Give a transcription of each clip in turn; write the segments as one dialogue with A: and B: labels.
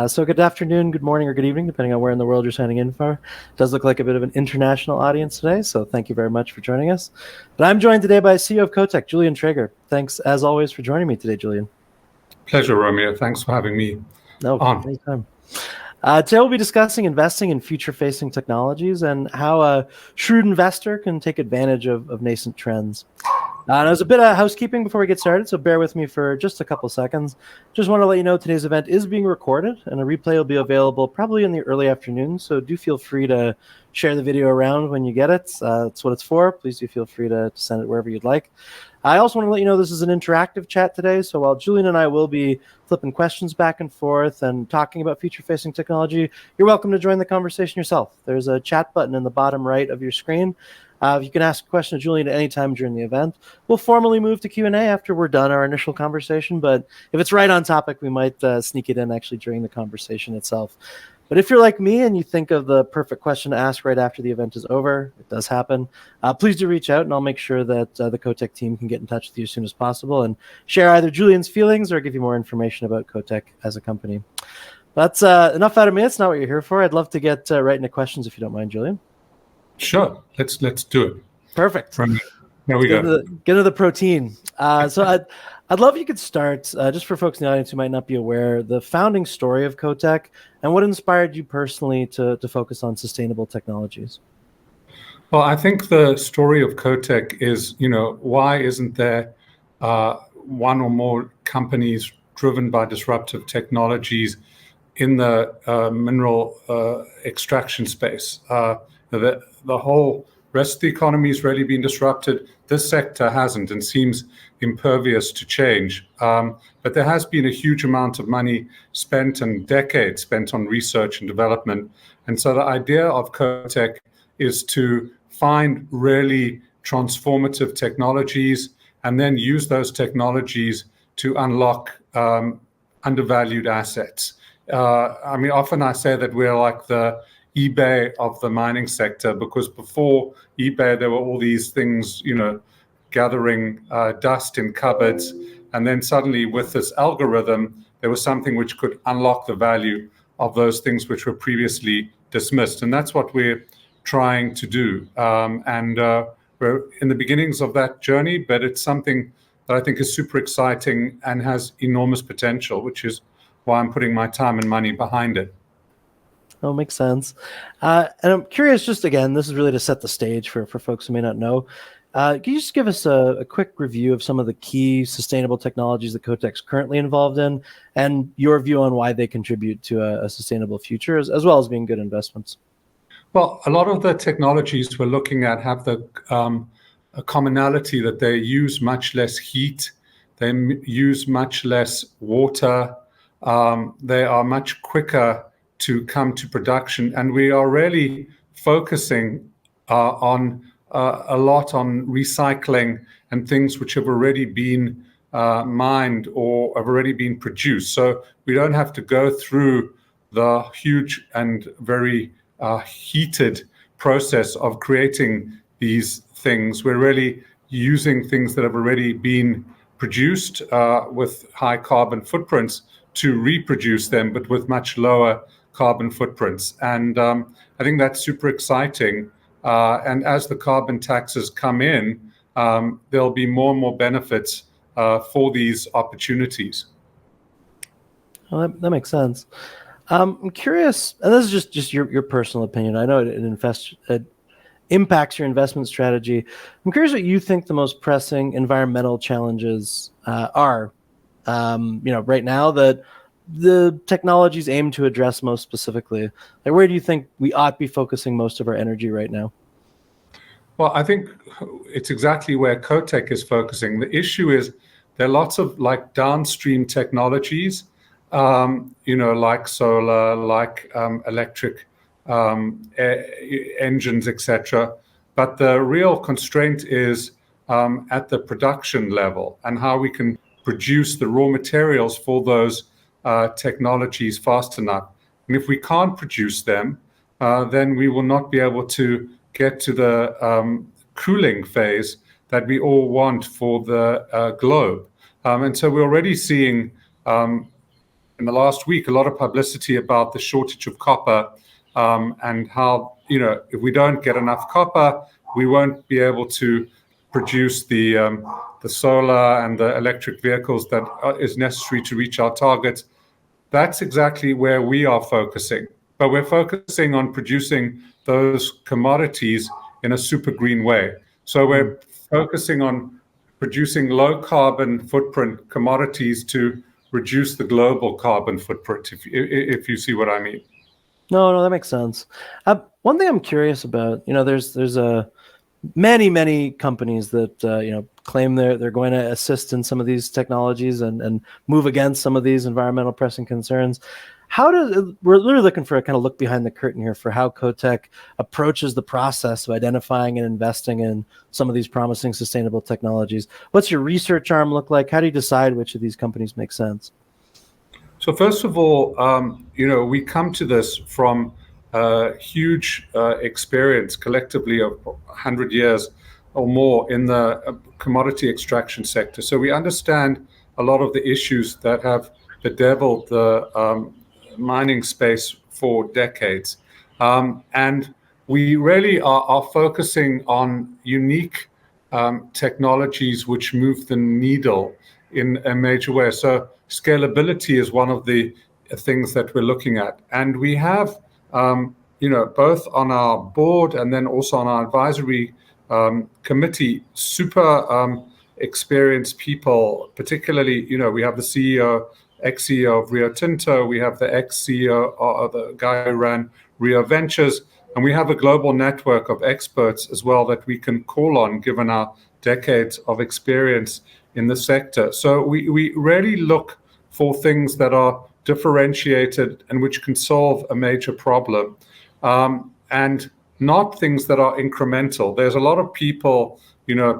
A: So good afternoon, good morning, or good evening, depending on where in the world you're signing in for. It does look like a bit of an international audience today, so thank you very much for joining us. But I'm joined today by CEO of CoTec, Julian Treger. Thanks, as always, for joining me today, Julian.
B: Pleasure, Romeo. Thanks for having me on.
A: Anytime. Today we'll be discussing investing in future-facing technologies and how a shrewd investor can take advantage of nascent trends. And there's a bit of housekeeping before we get started, so bear with me for just a couple seconds. Just want to let you know today's event is being recorded, and a replay will be available probably in the early afternoon, so do feel free to share the video around when you get it. That's what it's for. Please do feel free to send it wherever you'd like. I also want to let you know this is an interactive chat today, so while Julian and I will be flipping questions back and forth and talking about future-facing technology, you're welcome to join the conversation yourself. There's a chat button in the bottom right of your screen. You can ask a question to Julian at any time during the event. We'll formally move to Q&A after we're done our initial conversation, but if it's right on topic, we might sneak it in actually during the conversation itself. But if you're like me and you think of the perfect question to ask right after the event is over, it does happen, please do reach out and I'll make sure that the CoTec team can get in touch with you as soon as possible and share either Julian's feelings or give you more information about CoTec as a company. That's enough out of me. That's not what you're here for. I'd love to get right into questions if you don't mind, Julian.
B: Sure, let's do it.
A: Perfect.
B: There we go.
A: Get into the protein. So I'd love if you could start, just for folks in the audience who might not be aware, the founding story of CoTec and what inspired you personally to focus on sustainable technologies.
B: Well, I think the story of CoTec is, why isn't there one or more companies driven by disruptive technologies in the mineral extraction space? The whole rest of the economy has really been disrupted. This sector hasn't and seems impervious to change. But there has been a huge amount of money spent and decades spent on research and development. And so the idea of CoTec is to find really transformative technologies and then use those technologies to unlock undervalued assets. Often I say that we're like the eBay of the mining sector, because before eBay there were all these things, gathering dust in cupboards, and then suddenly with this algorithm there was something which could unlock the value of those things which were previously dismissed, and that's what we're trying to do. We're in the beginnings of that journey, but it's something that I think is super exciting and has enormous potential, which is why I'm putting my time and money behind it.
A: Oh, makes sense. And I'm curious, just again, this is really to set the stage for folks who may not know. Can you just give us a quick review of some of the key sustainable technologies that CoTec's currently involved in and your view on why they contribute to a sustainable future, as well as being good investments?
B: Well, a lot of the technologies we're looking at have the a commonality that they use much less heat, they use much less water, they are much quicker to come to production, and we are really focusing on a lot on recycling and things which have already been mined or have already been produced. So we don't have to go through the huge and very heated process of creating these things. We're really using things that have already been produced with high carbon footprints to reproduce them, but with much lower carbon footprints. And I think that's super exciting. And as the carbon taxes come in, there'll be more and more benefits for these opportunities.
A: Well, that makes sense. I'm curious, and this is just your personal opinion. I know it impacts your investment strategy. I'm curious what you think the most pressing environmental challenges are, right now that the technologies aim to address most specifically. Like, where do you think we ought to be focusing most of our energy right now?
B: Well, I think it's exactly where CoTec is focusing. The issue is there are lots of downstream technologies, like solar, like electric engines, etc. But the real constraint is at the production level and how we can produce the raw materials for those technologies fast enough. And if we can't produce them, then we will not be able to get to the cooling phase that we all want for the globe. And so we're already seeing in the last week a lot of publicity about the shortage of copper, and how, if we don't get enough copper, we won't be able to produce the solar and the electric vehicles that is necessary to reach our targets. That's exactly where we are focusing. But we're focusing on producing those commodities in a super green way. So we're focusing on producing low carbon footprint commodities to reduce the global carbon footprint, if you see what I mean.
A: No, that makes sense. One thing I'm curious about, there's many companies that claim they're going to assist in some of these technologies and move against some of these environmental pressing concerns. We're really looking for a kind of look behind the curtain here for how CoTec approaches the process of identifying and investing in some of these promising sustainable technologies. What's your research arm look like? How do you decide which of these companies make sense?
B: So first of all, we come to this from a huge experience collectively of 100 years or more in the commodity extraction sector. So we understand a lot of the issues that have bedeviled the mining space for decades. And we really are focusing on unique technologies which move the needle in a major way. So scalability is one of the things that we're looking at. And we have, both on our board and then also on our advisory committee, super experienced people, particularly, we have the ex-CEO of Rio Tinto, we have the ex-CEO of the guy who ran Rio Ventures, and we have a global network of experts as well that we can call on given our decades of experience in the sector. So we really look for things that are differentiated and which can solve a major problem, and not things that are incremental. There's a lot of people,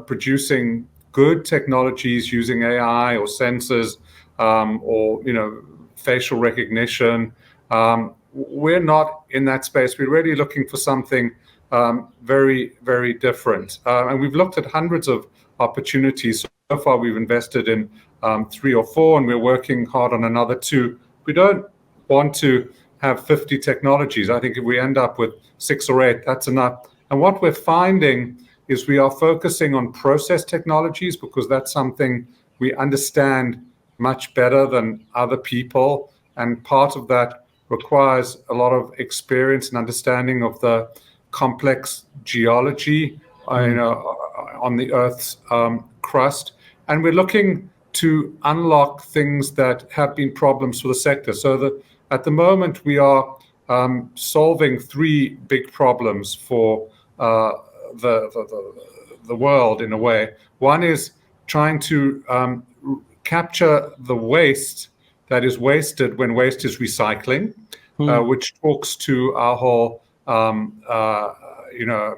B: producing good technologies using AI or sensors, or facial recognition. We're not in that space. We're really looking for something very, very different. And we've looked at hundreds of opportunities. So far, we've invested in 3 or 4, and we're working hard on another 2. We don't want to have 50 technologies. I think if we end up with 6 or 8, that's enough. And what we're finding is we are focusing on process technologies because that's something we understand much better than other people. And part of that requires a lot of experience and understanding of the complex geology, on the Earth's crust. And we're looking to unlock things that have been problems for the sector. So at the moment, we are solving 3 big problems for the world in a way. One is trying to capture the waste that is wasted when waste is recycling, which talks to our whole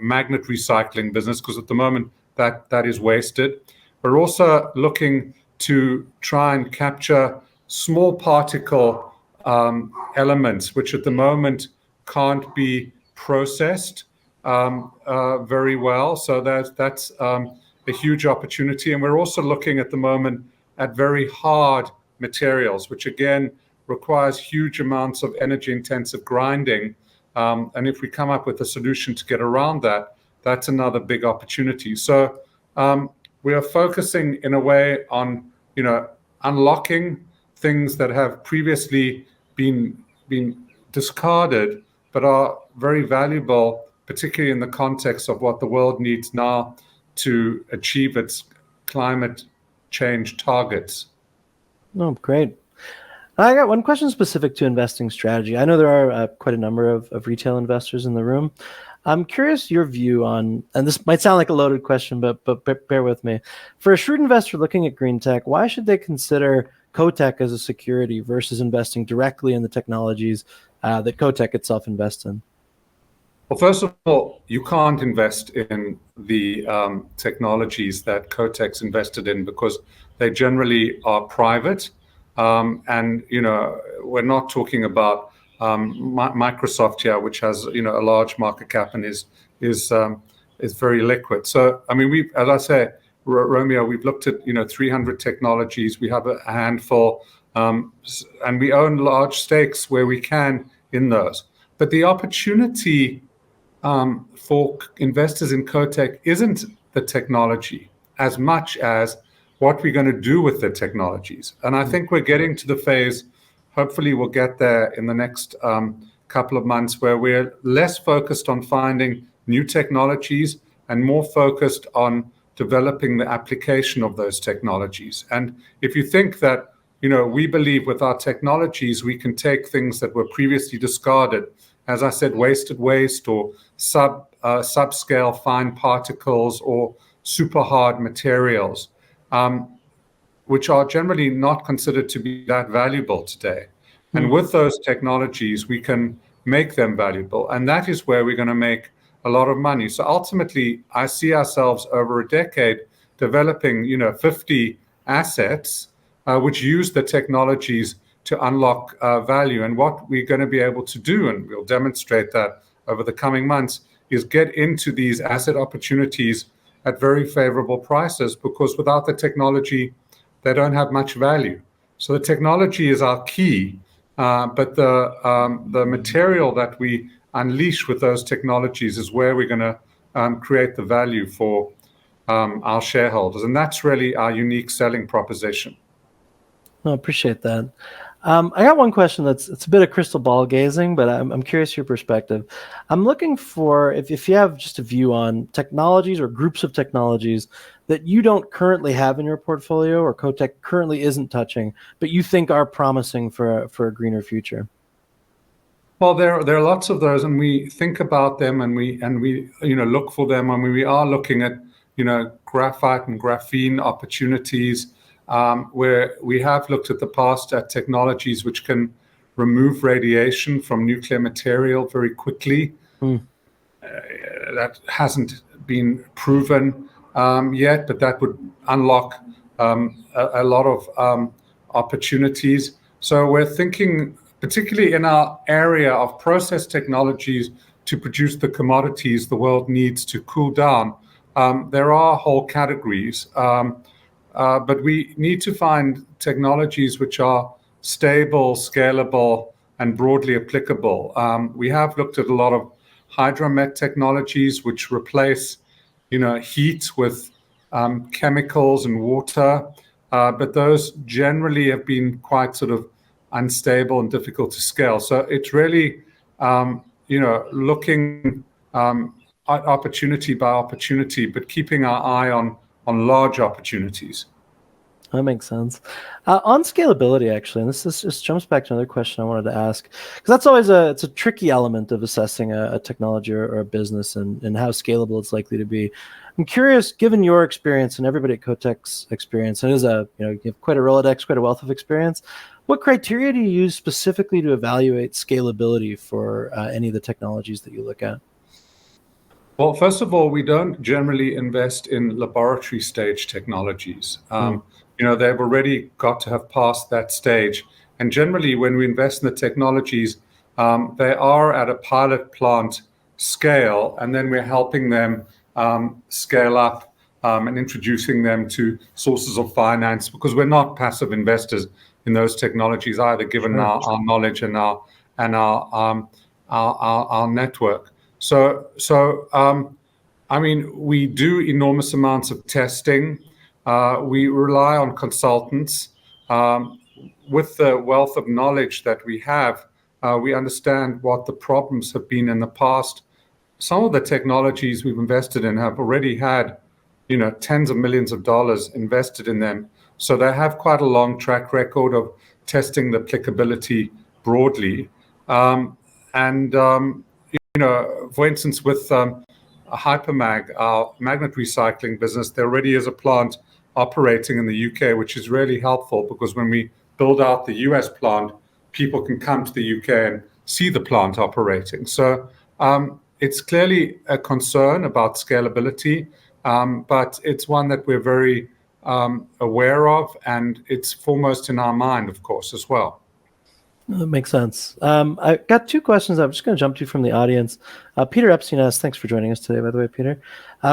B: magnet recycling business, because at the moment that is wasted. We're also looking to try and capture small particle elements, which at the moment can't be processed very well. So that's a huge opportunity. And we're also looking at the moment at very hard materials, which again requires huge amounts of energy intensive grinding. And if we come up with a solution to get around that, that's another big opportunity. So we are focusing in a way on, unlocking things that have previously been discarded, but are very valuable, particularly in the context of what the world needs now to achieve its climate change targets.
A: Oh, great. I got one question specific to investing strategy. I know there are quite a number of retail investors in the room. I'm curious your view on, and this might sound like a loaded question, but bear with me. For a shrewd investor looking at green tech, why should they consider CoTec as a security versus investing directly in the technologies that CoTec itself invests in?
B: Well, first of all, you can't invest in the technologies that CoTec's invested in because they generally are private. And, we're not talking about Microsoft here, which has, a large market cap and is very liquid. So, I mean, as I say, Romeo, we've looked at 300 technologies. We have a handful, and we own large stakes where we can in those. But the opportunity for investors in CoTec isn't the technology as much as what we're going to do with the technologies. And I think we're getting to the phase, hopefully we'll get there in the next couple of months, where we're less focused on finding new technologies and more focused on developing the application of those technologies. And if you think that, we believe with our technologies, we can take things that were previously discarded, as I said, wasted waste or subscale fine particles or super hard materials, which are generally not considered to be that valuable today. And with those technologies, we can make them valuable. And that is where we're going to make a lot of money. So ultimately, I see ourselves over a decade developing, 50 assets which use the technologies to unlock value. And what we're going to be able to do, and we'll demonstrate that over the coming months, is get into these asset opportunities at very favorable prices, because without the technology, they don't have much value. So the technology is our key, but the material that we unleash with those technologies is where we're going to create the value for our shareholders. And that's really our unique selling proposition.
A: No, I appreciate that. I got one question it's a bit of crystal ball gazing, but I'm curious your perspective. I'm looking for if you have just a view on technologies or groups of technologies that you don't currently have in your portfolio or CoTec currently isn't touching, but you think are promising for a greener future.
B: Well, there are lots of those, and we think about them, and we look for them. I mean, we are looking at graphite and graphene opportunities, where we have looked at the past at technologies which can remove radiation from nuclear material very quickly. That hasn't been proven yet, but that would unlock a lot of opportunities. So we're thinking, particularly in our area of process technologies to produce the commodities the world needs to cool down, there are whole categories. But we need to find technologies which are stable, scalable, and broadly applicable. We have looked at a lot of hydromet technologies which replace, heat with chemicals and water, but those generally have been quite sort of unstable and difficult to scale. So it's really, looking at opportunity by opportunity, but keeping our eye on large opportunities.
A: That makes sense. On scalability, actually, and this just jumps back to another question I wanted to ask, because that's always it's a tricky element of assessing a technology or a business and how scalable it's likely to be. I'm curious, given your experience and everybody at CoTec's experience, and it is you have quite a Rolodex, quite a wealth of experience. What criteria do you use specifically to evaluate scalability for any of the technologies that you look at?
B: Well, first of all, we don't generally invest in laboratory stage technologies. They've already got to have passed that stage. And generally, when we invest in the technologies, they are at a pilot plant scale, and then we're helping them scale up and introducing them to sources of finance, because we're not passive investors in those technologies either, given our knowledge and our network. So I mean, we do enormous amounts of testing. We rely on consultants. With the wealth of knowledge that we have, we understand what the problems have been in the past. Some of the technologies we've invested in have already had, tens of millions of dollars invested in them. So they have quite a long track record of testing the applicability broadly. For instance, with Hypermag, our magnet recycling business, there already is a plant operating in the UK, which is really helpful, because when we build out the US plant, people can come to the UK and see the plant operating. So it's clearly a concern about scalability, but it's one that we're very aware of, and it's foremost in our mind, of course, as well.
A: That makes sense. I got two questions I'm just going to jump to from the audience. Peter Epstein asks, thanks for joining us today, by the way, Peter.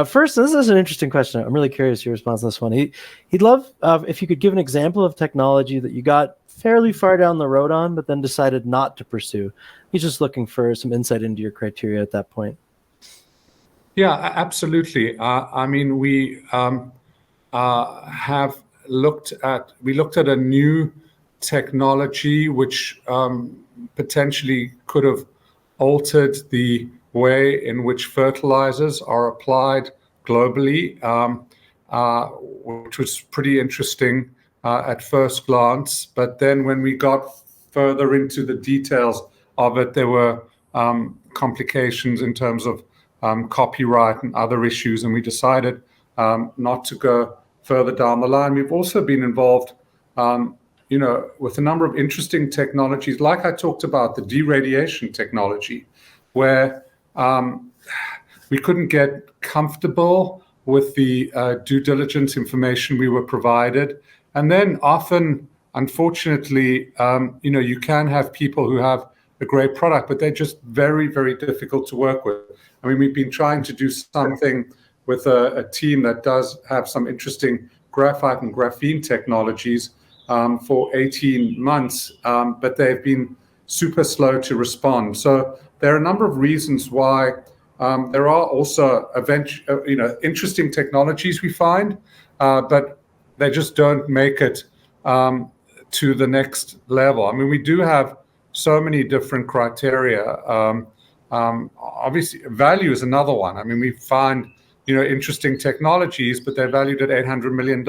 A: First, this is an interesting question. I'm really curious your response to this one. He'd love if you could give an example of technology that you got fairly far down the road on, but then decided not to pursue. He's just looking for some insight into your criteria at that point.
B: Yeah, absolutely. I mean, we have looked at a new technology which potentially could have altered the way in which fertilizers are applied globally, which was pretty interesting at first glance. But then when we got further into the details of it, there were complications in terms of copyright and other issues, and we decided not to go further down the line. We've also been involved, with a number of interesting technologies, like I talked about, the deradiation technology, where we couldn't get comfortable with the due diligence information we were provided. And then often, unfortunately, you can have people who have a great product, but they're just very, very difficult to work with. I mean, we've been trying to do something with a team that does have some interesting graphite and graphene technologies for 18 months, but they've been super slow to respond. So there are a number of reasons why there are also interesting technologies we find, but they just don't make it to the next level. I mean, we do have so many different criteria. Obviously, value is another one. I mean, we find interesting technologies, but they're valued at $800 million,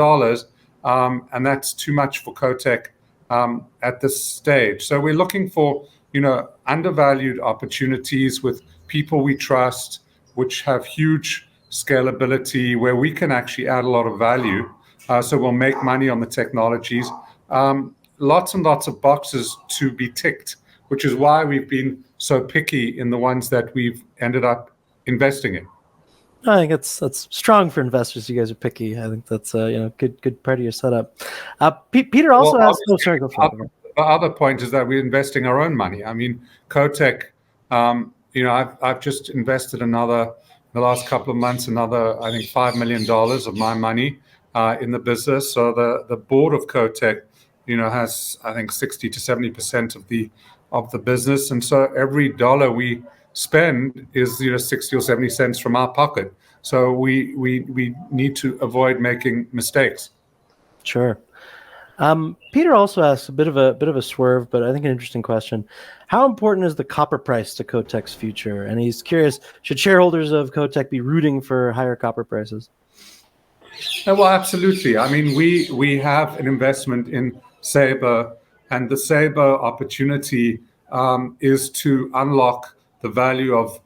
B: and that's too much for CoTec at this stage. So we're looking for undervalued opportunities with people we trust, which have huge scalability, where we can actually add a lot of value. So we'll make money on the technologies. Lots and lots of boxes to be ticked, which is why we've been so picky in the ones that we've ended up investing in.
A: I think that's strong for investors. You guys are picky. I think that's good part of your setup. Peter also asked. Oh, sorry, go for it.
B: The other point is that we're investing our own money. I mean, CoTec. I've just invested the last couple of months, another I think $5 million of my money in the business. So the board of CoTec, has I think 60 to 70% of the business, and so every dollar we spend is 60 or 70 cents from our pocket. So we need to avoid making mistakes.
A: Sure. Peter also asks a bit of a swerve, but I think an interesting question. How important is the copper price to CoTec's future? And he's curious, should shareholders of CoTec be rooting for higher copper prices?
B: Well, absolutely. I mean, we have an investment in Sabre, and the Sabre opportunity is to unlock the value of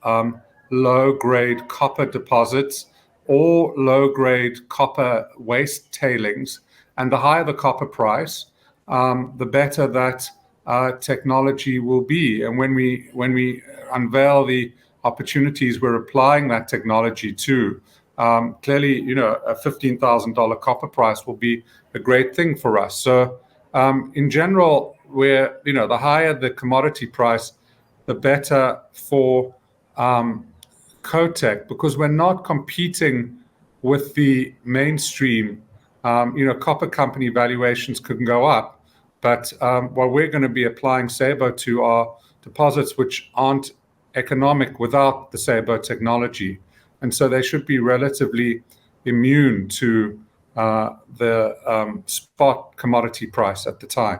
B: low-grade copper deposits or low-grade copper waste tailings. And the higher the copper price, the better that technology will be. And when we unveil the opportunities we're applying that technology to, clearly, a $15,000 copper price will be a great thing for us. So in general, the higher the commodity price, the better for CoTec, because we're not competing with the mainstream. Copper company valuations could go up, but what we're going to be applying Sabre to are deposits which aren't economic without the Sabre technology. And so they should be relatively immune to the spot commodity price at the time.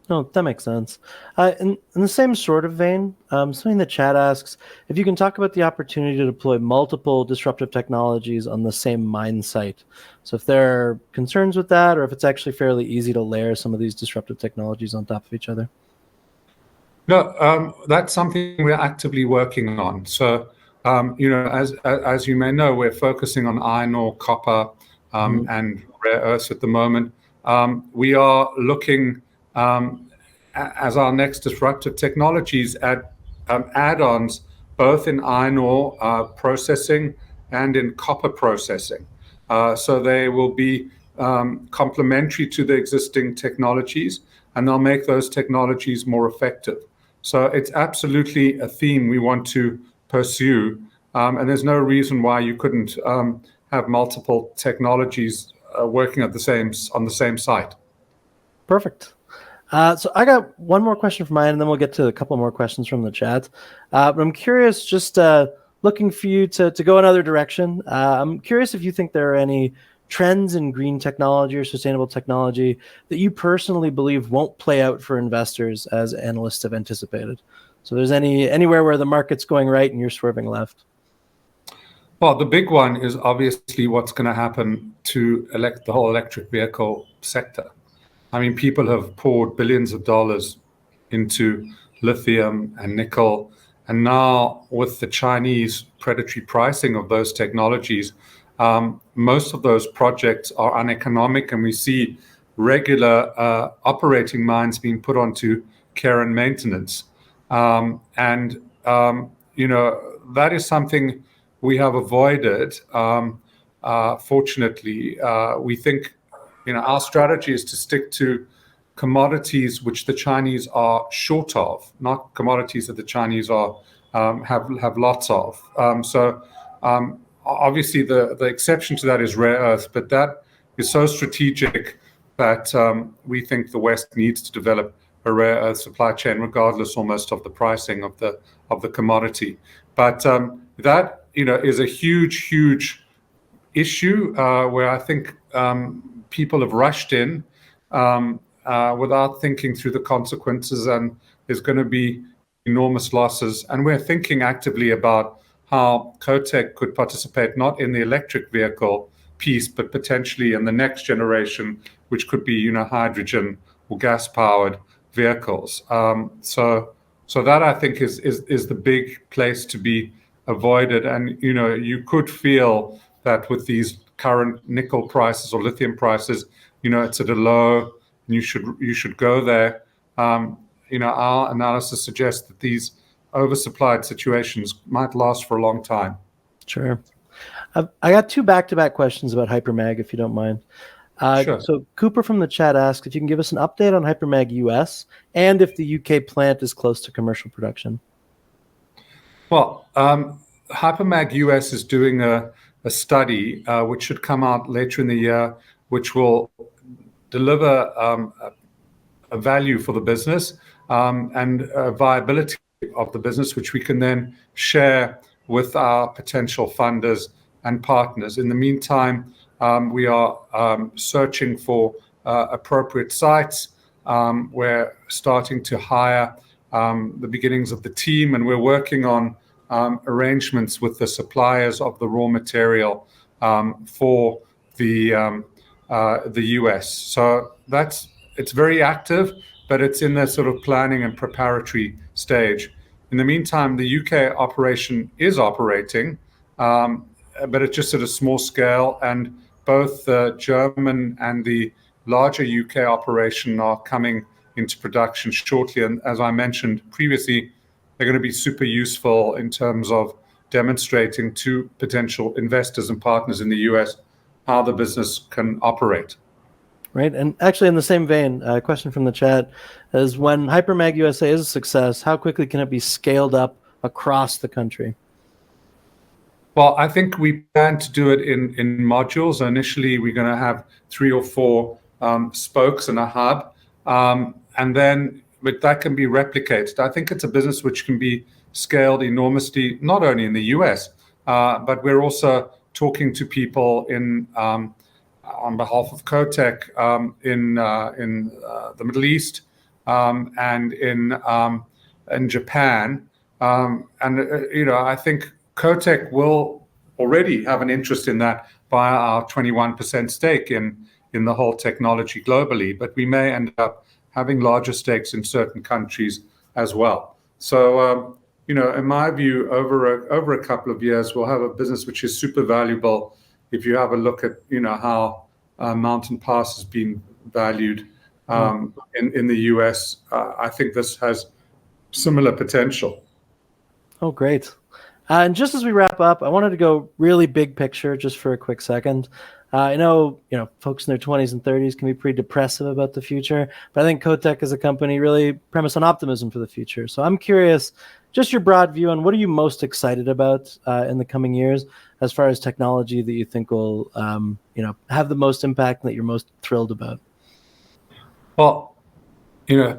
A: No, that makes sense. In the same sort of vein, something in the chat asks if you can talk about the opportunity to deploy multiple disruptive technologies on the same mine site. So if there are concerns with that, or if it's actually fairly easy to layer some of these disruptive technologies on top of each other.
B: No, that's something we're actively working on. So, as you may know, we're focusing on iron ore, copper, and rare earths at the moment. We are looking as our next disruptive technologies at add-ons, both in iron ore processing and in copper processing. So they will be complementary to the existing technologies, and they'll make those technologies more effective. So it's absolutely a theme we want to pursue, and there's no reason why you couldn't have multiple technologies working on the same site.
A: Perfect. So I got one more question from mine, and then we'll get to a couple more questions from the chat. But I'm curious, just looking for you to go another direction. I'm curious if you think there are any trends in green technology or sustainable technology that you personally believe won't play out for investors as analysts have anticipated. So there's anywhere where the market's going right and you're swerving left.
B: Well, the big one is obviously what's going to happen to the whole electric vehicle sector. I mean, people have poured billions of dollars into lithium and nickel, and now with the Chinese predatory pricing of those technologies, most of those projects are uneconomic, and we see regular operating mines being put onto care and maintenance. That is something we have avoided. Fortunately, we think our strategy is to stick to commodities which the Chinese are short of, not commodities that the Chinese are have lots of. Obviously, the exception to that is rare earth, but that is so strategic that we think the West needs to develop a rare earth supply chain, regardless almost of the pricing of the commodity. But that is a huge issue where I think people have rushed in without thinking through the consequences, and there's going to be enormous losses. And we're thinking actively about how CoTec could participate not in the electric vehicle piece, but potentially in the next generation, which could be hydrogen or gas-powered vehicles. So that I think is the big place to be avoided. And you could feel that with these current nickel prices or lithium prices, it's at a low, and you should go there. Our analysis suggests that these oversupplied situations might last for a long time.
A: Sure. I got two back-to-back questions about Hypermag, if you don't mind.
B: Sure.
A: So Cooper from the chat asked if you can give us an update on Hypermag US and if the UK plant is close to commercial production.
B: Well, Hypermag US is doing a study which should come out later in the year, which will deliver a value for the business and a viability of the business, which we can then share with our potential funders and partners. In the meantime, we are searching for appropriate sites. We're starting to hire the beginnings of the team, and we're working on arrangements with the suppliers of the raw material for the US. So it's very active, but it's in the sort of planning and preparatory stage. In the meantime, the UK operation is operating, but it's just at a small scale, and both the German and the larger UK operation are coming into production shortly. And as I mentioned previously, they're going to be super useful in terms of demonstrating to potential investors and partners in the US how the business can operate.
A: Right. And actually, in the same vein, a question from the chat is, when Hypermag USA is a success, how quickly can it be scaled up across the country?
B: Well, I think we plan to do it in modules. Initially, we're going to have 3 or 4 spokes and a hub, and then but that can be replicated. I think it's a business which can be scaled enormously, not only in the US, but we're also talking to people on behalf of CoTec in the Middle East and in Japan. I think CoTec will already have an interest in that via our 21% stake in the whole technology globally, but we may end up having larger stakes in certain countries as well. So, in my view, over a couple of years, we'll have a business which is super valuable. If you have a look at, how Mountain Pass has been valued in the US, I think this has similar potential.
A: Oh, great. And just as we wrap up, I wanted to go really big picture just for a quick second. I know, folks in their 20s and 30s can be pretty depressive about the future, but I think CoTec is a company really premised on optimism for the future. So I'm curious, just your broad view on what are you most excited about in the coming years as far as technology that you think will, have the most impact and that you're most thrilled about?
B: Well,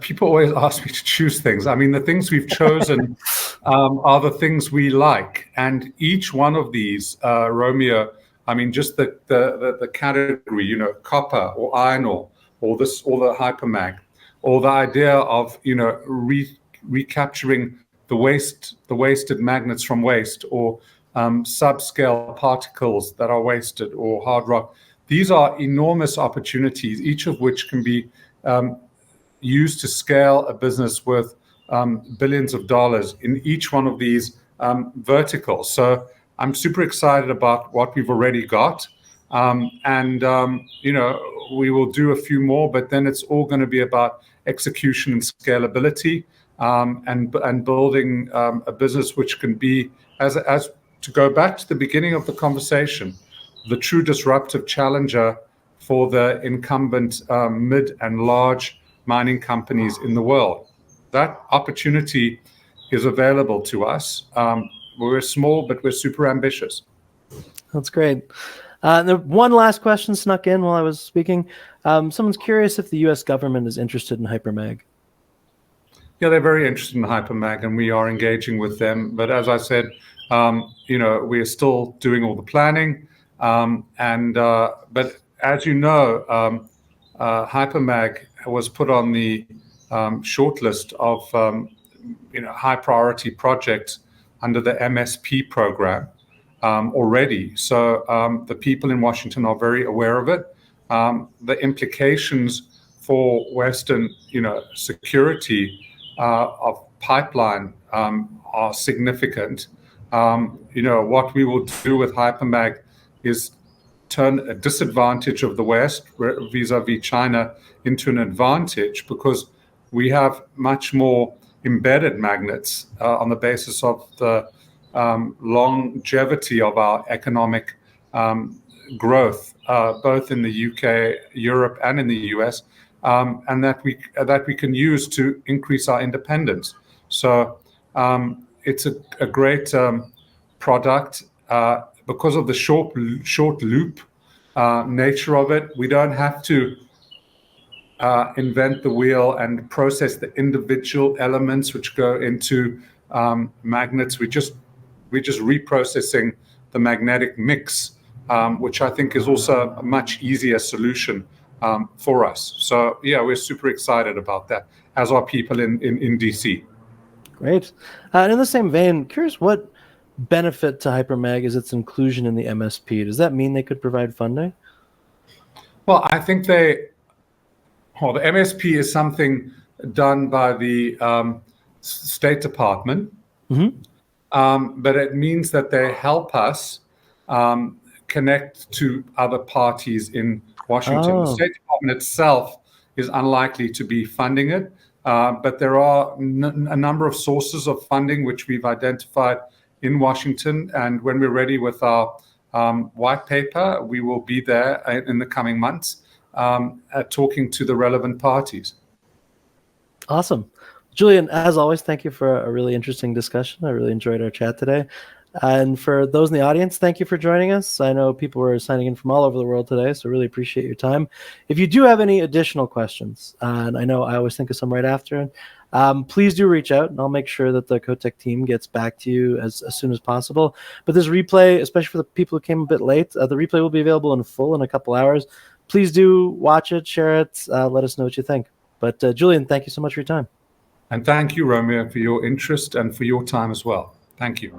B: people always ask me to choose things. I mean, the things we've chosen are the things we like, and each one of these, Romeo. I mean, just the category, copper or iron ore, or the hypermag, or the idea of recapturing the wasted magnets from waste, or subscale particles that are wasted, or hard rock. These are enormous opportunities, each of which can be used to scale a business worth billions of dollars in each one of these verticals. So I'm super excited about what we've already got. We will do a few more, but then it's all going to be about execution and scalability, and building a business which can be, as to go back to the beginning of the conversation, the true disruptive challenger for the incumbent mid and large mining companies in the world. That opportunity is available to us. We're small, but we're super ambitious.
A: That's great. One last question snuck in while I was speaking. Someone's curious if the U.S. government is interested in Hypermag.
B: Yeah, they're very interested in Hypermag, and we are engaging with them. But as I said, we are still doing all the planning. But as you know, Hypermag was put on the short list of high priority projects under the MSP program already. So the people in Washington are very aware of it. The implications for Western security of pipeline are significant. What we will do with Hypermag is turn a disadvantage of the West vis-a-vis China into an advantage, because we have much more embedded magnets on the basis of the longevity of our economic growth, both in the UK, Europe, and in the US, and that we can use to increase our independence. So it's a great product. Because of the short loop nature of it, we don't have to invent the wheel and process the individual elements which go into magnets. We're just reprocessing the magnetic mix, which I think is also a much easier solution for us. So yeah, we're super excited about that, as are people in DC.
A: Great. And in the same vein, curious what benefit to Hypermag is its inclusion in the MSP? Does that mean they could provide funding?
B: Well, I think the MSP is something done by the State Department, but it means that they help us connect to other parties in Washington. The State Department itself is unlikely to be funding it, but there are a number of sources of funding which we've identified in Washington, and when we're ready with our white paper, we will be there in the coming months talking to the relevant parties.
A: Awesome. Julian, as always, thank you for a really interesting discussion. I really enjoyed our chat today. And for those in the audience, thank you for joining us. I know people were signing in from all over the world today, so really appreciate your time. If you do have any additional questions, and I know I always think of some right after, please do reach out, and I'll make sure that the CoTec team gets back to you as soon as possible. But this replay, especially for the people who came a bit late, the replay will be available in full in a couple hours. Please do watch it, share it, let us know what you think. But Julian, thank you so much for your time.
B: And thank you, Romeo, for your interest and for your time as well. Thank you.